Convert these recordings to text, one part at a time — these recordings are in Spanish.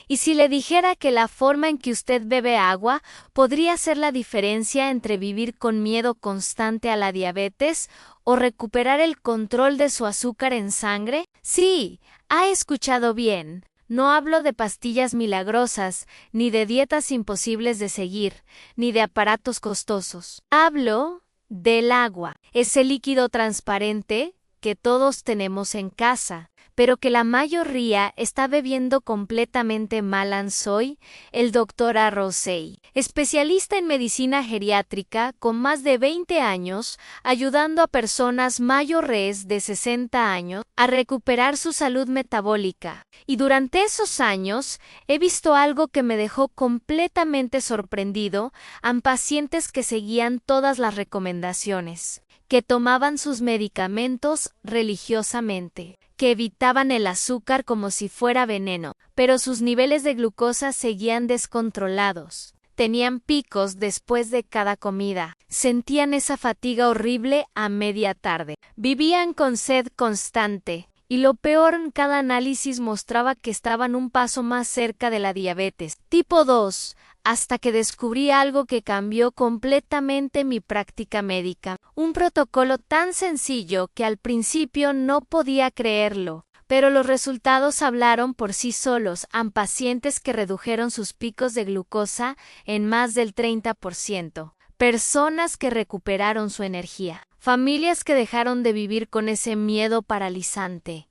Y si le dijera que la forma en que usted bebe agua podría ser la diferencia entre vivir con miedo constante a la diabetes o recuperar el control de su azúcar en sangre? Sí, ha escuchado bien. No hablo de pastillas milagrosas, ni de dietas imposibles de seguir, ni de aparatos costosos. Hablo del agua, ese líquido transparente que todos tenemos en casa, pero que la mayoría está bebiendo completamente mal. Soy el Dr. Arrosey, especialista en medicina geriátrica con más de 20 años, ayudando a personas mayores de 60 años a recuperar su salud metabólica. Y durante esos años he visto algo que me dejó completamente sorprendido en pacientes que seguían todas las recomendaciones, que tomaban sus medicamentos religiosamente, que evitaban el azúcar como si fuera veneno, pero sus niveles de glucosa seguían descontrolados. Tenían picos después de cada comida, sentían esa fatiga horrible a media tarde, vivían con sed constante, y lo peor, cada análisis mostraba que estaban un paso más cerca de la diabetes tipo 2, hasta que descubrí algo que cambió completamente mi práctica médica. Un protocolo tan sencillo que al principio no podía creerlo, pero los resultados hablaron por sí solos en pacientes que redujeron sus picos de glucosa en más del 30%. Personas que recuperaron su energía. Familias que dejaron de vivir con ese miedo paralizante.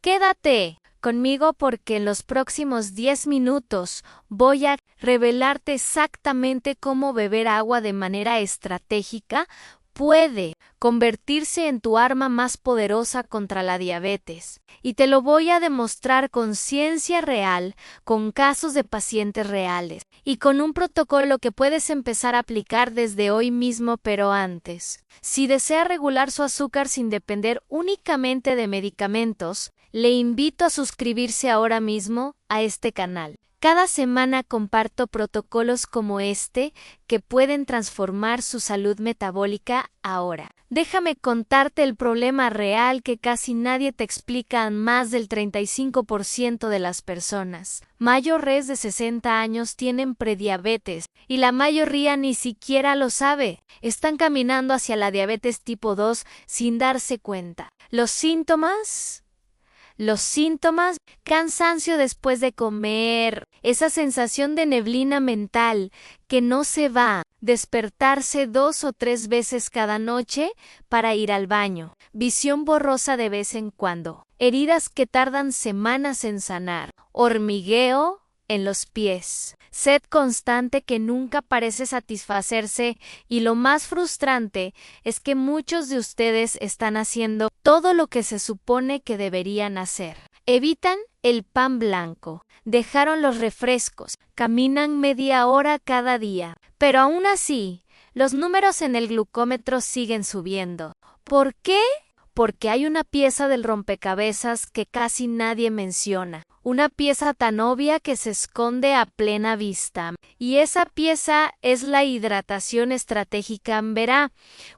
Quédate conmigo porque en los próximos 10 minutos voy a revelarte exactamente cómo beber agua de manera estratégica puede convertirse en tu arma más poderosa contra la diabetes. Y te lo voy a demostrar con ciencia real, con casos de pacientes reales, y con un protocolo que puedes empezar a aplicar desde hoy mismo. Pero antes, si desea regular su azúcar sin depender únicamente de medicamentos, le invito a suscribirse ahora mismo a este canal. Cada semana comparto protocolos como este que pueden transformar su salud metabólica ahora. Déjame contarte el problema real que casi nadie te explica a más del 35% de las personas. Mayores de 60 años tienen prediabetes y la mayoría ni siquiera lo sabe. Están caminando hacia la diabetes tipo 2 sin darse cuenta. Los síntomas, cansancio después de comer, esa sensación de neblina mental que no se va, despertarse 2 o 3 veces cada noche para ir al baño, visión borrosa de vez en cuando, heridas que tardan semanas en sanar, hormigueo en los pies, sed constante que nunca parece satisfacerse, y lo más frustrante es que muchos de ustedes están haciendo todo lo que se supone que deberían hacer. Evitan el pan blanco, dejaron los refrescos, caminan media hora cada día, pero aún así, los números en el glucómetro siguen subiendo. ¿Por qué? Porque hay una pieza del rompecabezas que casi nadie menciona, una pieza tan obvia que se esconde a plena vista, y esa pieza es la hidratación estratégica. Verá,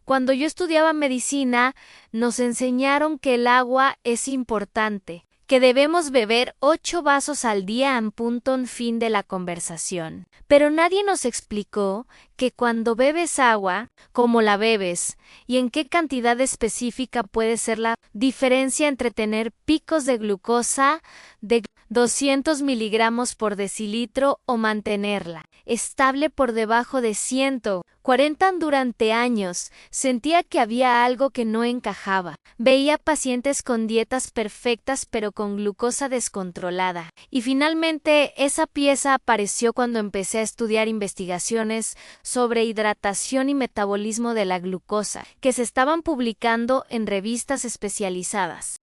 cuando yo estudiaba medicina, nos enseñaron que el agua es importante, que debemos beber 8 vasos al día en punto en fin de la conversación. Pero nadie nos explicó que cuando bebes agua, cómo la bebes y en qué cantidad específica puede ser la diferencia entre tener picos de glucosa de 200 miligramos por decilitro o mantenerla estable por debajo de 140. Durante años sentía que había algo que no encajaba. Veía pacientes con dietas perfectas pero con glucosa descontrolada. Y finalmente esa pieza apareció cuando empecé a estudiar investigaciones sobre hidratación y metabolismo de la glucosa, que se estaban publicando en revistas especializadas.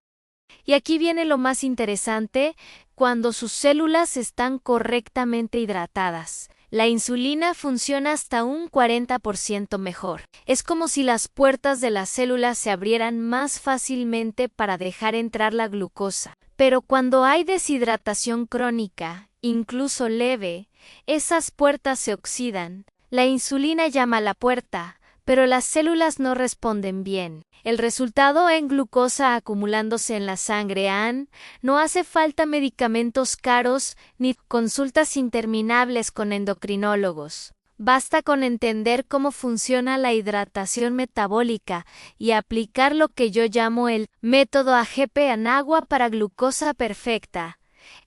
Y aquí viene lo más interesante: cuando sus células están correctamente hidratadas, la insulina funciona hasta un 40% mejor. Es como si las puertas de las células se abrieran más fácilmente para dejar entrar la glucosa. Pero cuando hay deshidratación crónica, incluso leve, esas puertas se oxidan. La insulina llama a la puerta, pero las células no responden bien. El resultado en glucosa acumulándose en la sangre. No hace falta medicamentos caros ni consultas interminables con endocrinólogos. Basta con entender cómo funciona la hidratación metabólica y aplicar lo que yo llamo el método AGP en agua para glucosa perfecta.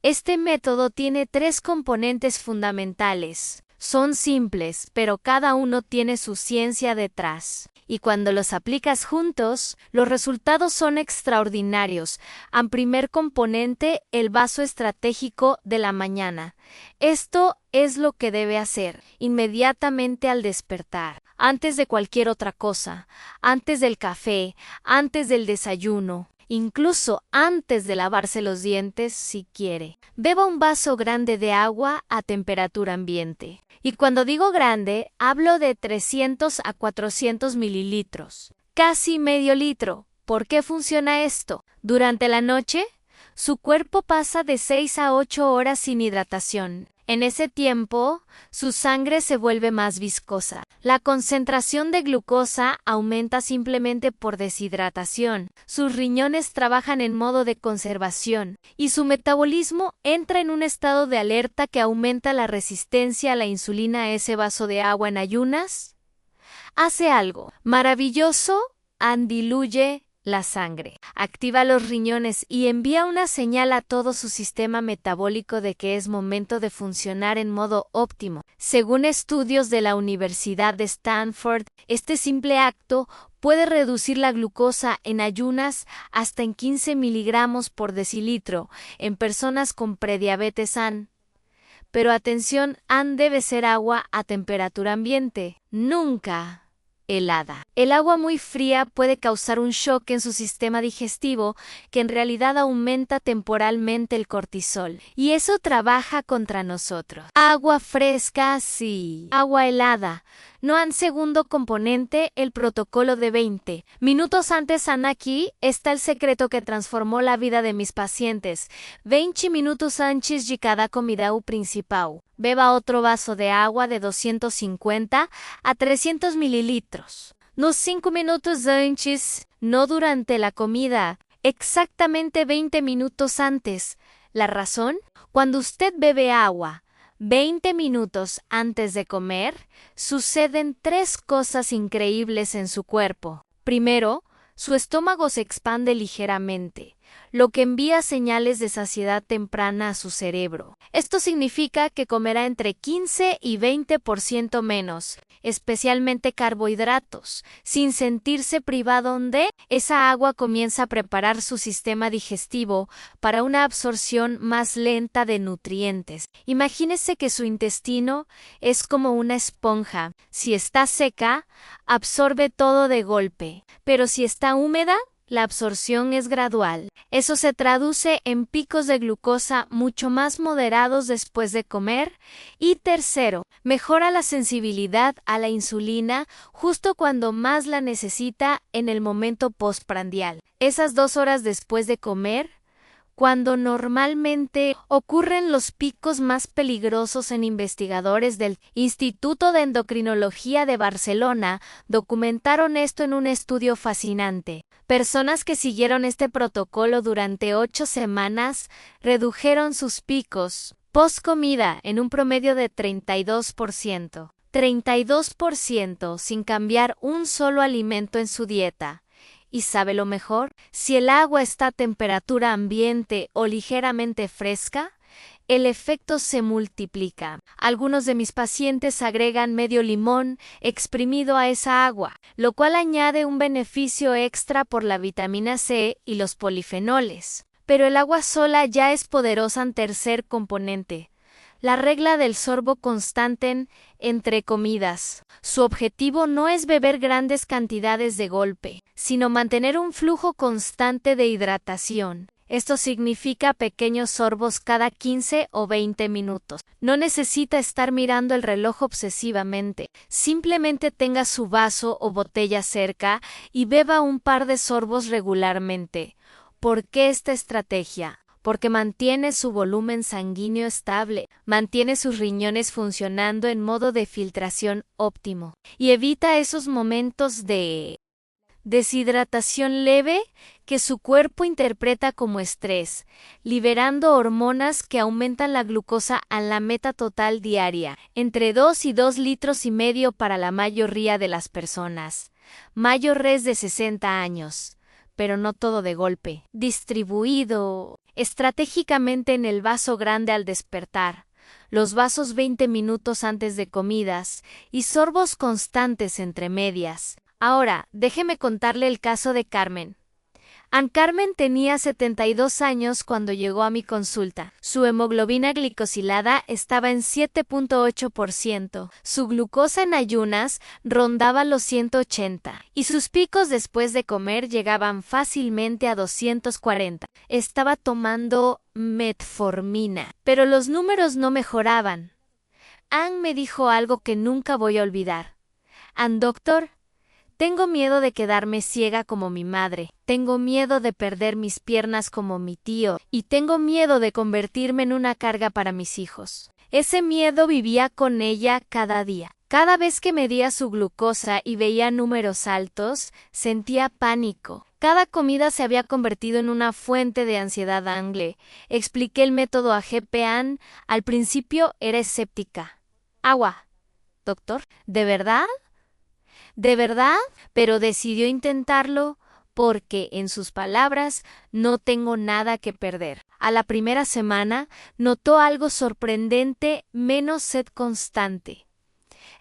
Este método tiene 3 componentes fundamentales. Son simples, pero cada uno tiene su ciencia detrás. Y cuando los aplicas juntos, los resultados son extraordinarios. Primer componente, el vaso estratégico de la mañana. Esto es lo que debe hacer inmediatamente al despertar, antes de cualquier otra cosa, antes del café, antes del desayuno. Incluso antes de lavarse los dientes, si quiere. Beba un vaso grande de agua a temperatura ambiente. Y cuando digo grande, hablo de 300 a 400 mililitros. Casi medio litro. ¿Por qué funciona esto? Durante la noche, su cuerpo pasa de 6 a 8 horas sin hidratación. En ese tiempo, su sangre se vuelve más viscosa. La concentración de glucosa aumenta simplemente por deshidratación. Sus riñones trabajan en modo de conservación y su metabolismo entra en un estado de alerta que aumenta la resistencia a la insulina. Ese vaso de agua en ayunas hace algo maravilloso, diluye la sangre, activa los riñones y envía una señal a todo su sistema metabólico de que es momento de funcionar en modo óptimo. Según estudios de la Universidad de Stanford, este simple acto puede reducir la glucosa en ayunas hasta en 15 miligramos por decilitro en personas con prediabetes. Pero atención, debe ser agua a temperatura ambiente, nunca helada. El agua muy fría puede causar un shock en su sistema digestivo que en realidad aumenta temporalmente el cortisol. Y eso trabaja contra nosotros. Agua fresca, sí. Agua helada. No. Segundo componente, el protocolo de 20 minutos antes. Aquí está el secreto que transformó la vida de mis pacientes. 20 minutos antes de cada comida principal. Beba otro vaso de agua de 250 a 300 mililitros. Nos 5 minutos antes, no durante la comida, exactamente 20 minutos antes. ¿La razón? Cuando usted bebe agua 20 minutos antes de comer, suceden 3 cosas increíbles en su cuerpo. Primero, su estómago se expande ligeramente, lo que envía señales de saciedad temprana a su cerebro. Esto significa que comerá entre 15 y 20% menos, especialmente carbohidratos, sin sentirse privado de esa agua. Comienza a preparar su sistema digestivo para una absorción más lenta de nutrientes. Imagínese que su intestino es como una esponja. Si está seca, absorbe todo de golpe, pero si está húmeda, la absorción es gradual. Eso se traduce en picos de glucosa mucho más moderados después de comer. Y tercero, mejora la sensibilidad a la insulina justo cuando más la necesita en el momento postprandial. Esas 2 horas después de comer, cuando normalmente ocurren los picos más peligrosos. Investigadores del Instituto de Endocrinología de Barcelona documentaron esto en un estudio fascinante. Personas que siguieron este protocolo durante 8 semanas redujeron sus picos post-comida en un promedio de 32%. 32% sin cambiar un solo alimento en su dieta. ¿Y sabe lo mejor? Si el agua está a temperatura ambiente o ligeramente fresca, el efecto se multiplica. Algunos de mis pacientes agregan medio limón exprimido a esa agua, lo cual añade un beneficio extra por la vitamina C y los polifenoles. Pero el agua sola ya es poderosa. Tercer componente, la regla del sorbo constante entre comidas. Su objetivo no es beber grandes cantidades de golpe, sino mantener un flujo constante de hidratación. Esto significa pequeños sorbos cada 15 o 20 minutos. No necesita estar mirando el reloj obsesivamente. Simplemente tenga su vaso o botella cerca y beba un par de sorbos regularmente. ¿Por qué esta estrategia? porque mantiene su volumen sanguíneo estable, mantiene sus riñones funcionando en modo de filtración óptimo y evita esos momentos de deshidratación leve que su cuerpo interpreta como estrés, liberando hormonas que aumentan la glucosa a la meta total diaria, entre 2 y 2,5 litros para la mayoría de las personas. Mayores de 60 años, pero no todo de golpe. Distribuido estratégicamente en el vaso grande al despertar, los vasos 20 minutos antes de comidas y sorbos constantes entre medias. Ahora, déjeme contarle el caso de Carmen. Carmen tenía 72 años cuando llegó a mi consulta. Su hemoglobina glicosilada estaba en 7.8%, su glucosa en ayunas rondaba los 180 y sus picos después de comer llegaban fácilmente a 240. Estaba tomando metformina, pero los números no mejoraban. Ann me dijo algo que nunca voy a olvidar. Doctor, tengo miedo de quedarme ciega como mi madre, tengo miedo de perder mis piernas como mi tío, y tengo miedo de convertirme en una carga para mis hijos. Ese miedo vivía con ella cada día. Cada vez que medía su glucosa y veía números altos, sentía pánico. Cada comida se había convertido en una fuente de ansiedad. Le expliqué el método a Ann. Al principio era escéptica. Agua. Doctor, ¿de verdad? ¿De verdad? Pero decidió intentarlo porque, en sus palabras, no tengo nada que perder. A la primera semana, notó algo sorprendente, menos sed constante.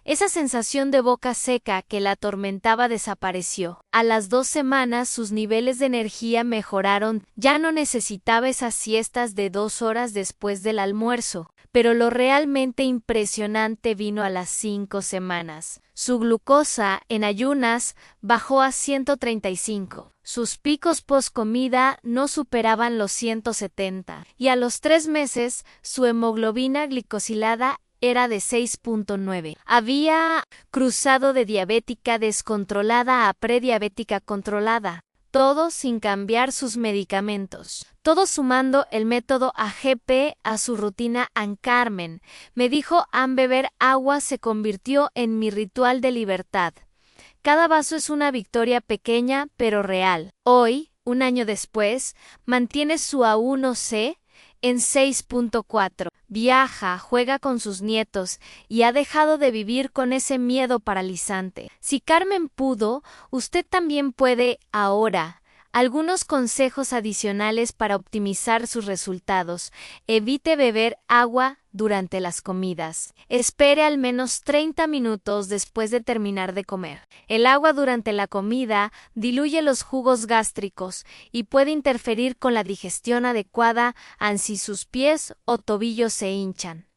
Esa sensación de boca seca que la atormentaba desapareció. A las 2 semanas sus niveles de energía mejoraron. Ya no necesitaba esas siestas de 2 horas después del almuerzo. Pero lo realmente impresionante vino a las 5 semanas. Su glucosa en ayunas bajó a 135. Sus picos post-comida no superaban los 170. Y a los 3 meses, su hemoglobina glicosilada era de 6.9. Había cruzado de diabética descontrolada a prediabética controlada, todo sin cambiar sus medicamentos. Todo sumando el método AGP a su rutina. Carmen me dijo: beber agua se convirtió en mi ritual de libertad. Cada vaso es una victoria pequeña pero real. Hoy, un año después, mantiene su A1C en 6.4. Viaja, juega con sus nietos y ha dejado de vivir con ese miedo paralizante. Si Carmen pudo, usted también puede ahora. Algunos consejos adicionales para optimizar sus resultados. Evite beber agua durante las comidas. Espere al menos 30 minutos después de terminar de comer. El agua durante la comida diluye los jugos gástricos y puede interferir con la digestión adecuada si sus pies o tobillos se hinchan.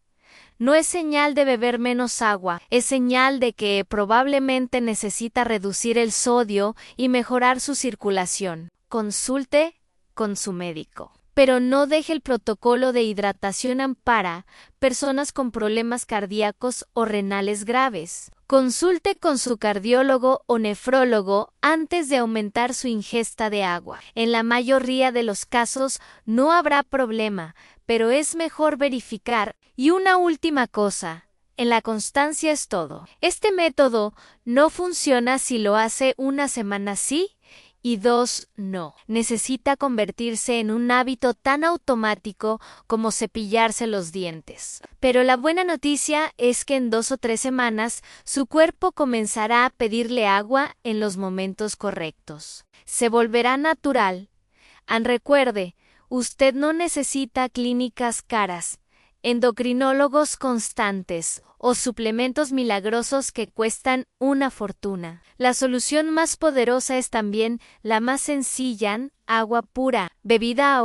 No es señal de beber menos agua, es señal de que probablemente necesita reducir el sodio y mejorar su circulación. Consulte con su médico. Pero no deje el protocolo de hidratación para personas con problemas cardíacos o renales graves. Consulte con su cardiólogo o nefrólogo antes de aumentar su ingesta de agua. En la mayoría de los casos no habrá problema, pero es mejor verificar. Y una última cosa, en la constancia es todo. Este método no funciona si lo hace una semana sí y 2 no. Necesita convertirse en un hábito tan automático como cepillarse los dientes. Pero la buena noticia es que en 2 o 3 semanas su cuerpo comenzará a pedirle agua en los momentos correctos. Se volverá natural. Recuerde, usted no necesita clínicas caras, endocrinólogos constantes o suplementos milagrosos que cuestan una fortuna. La solución más poderosa es también la más sencilla: agua pura, bebida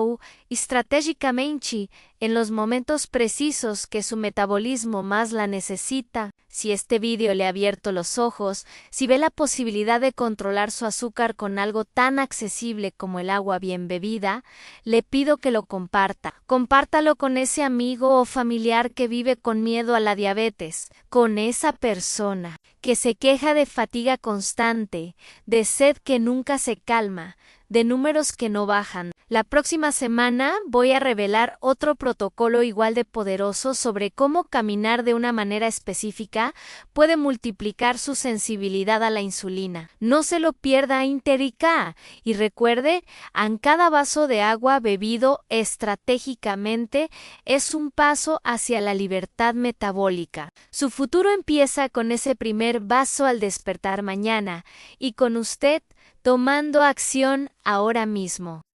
estratégicamente en los momentos precisos que su metabolismo más la necesita. Si este vídeo le ha abierto los ojos, si ve la posibilidad de controlar su azúcar con algo tan accesible como el agua bien bebida, le pido que lo comparta. Compártalo con ese amigo o familiar que vive con miedo a la diabetes, con esa persona que se queja de fatiga constante, de sed que nunca se calma, de números que no bajan. La próxima semana voy a revelar otro protocolo igual de poderoso sobre cómo caminar de una manera específica puede multiplicar su sensibilidad a la insulina. No se lo pierda, Interica. Y recuerde, en cada vaso de agua bebido estratégicamente es un paso hacia la libertad metabólica. Su futuro empieza con ese primer vaso al despertar mañana y con usted tomando acción ahora mismo.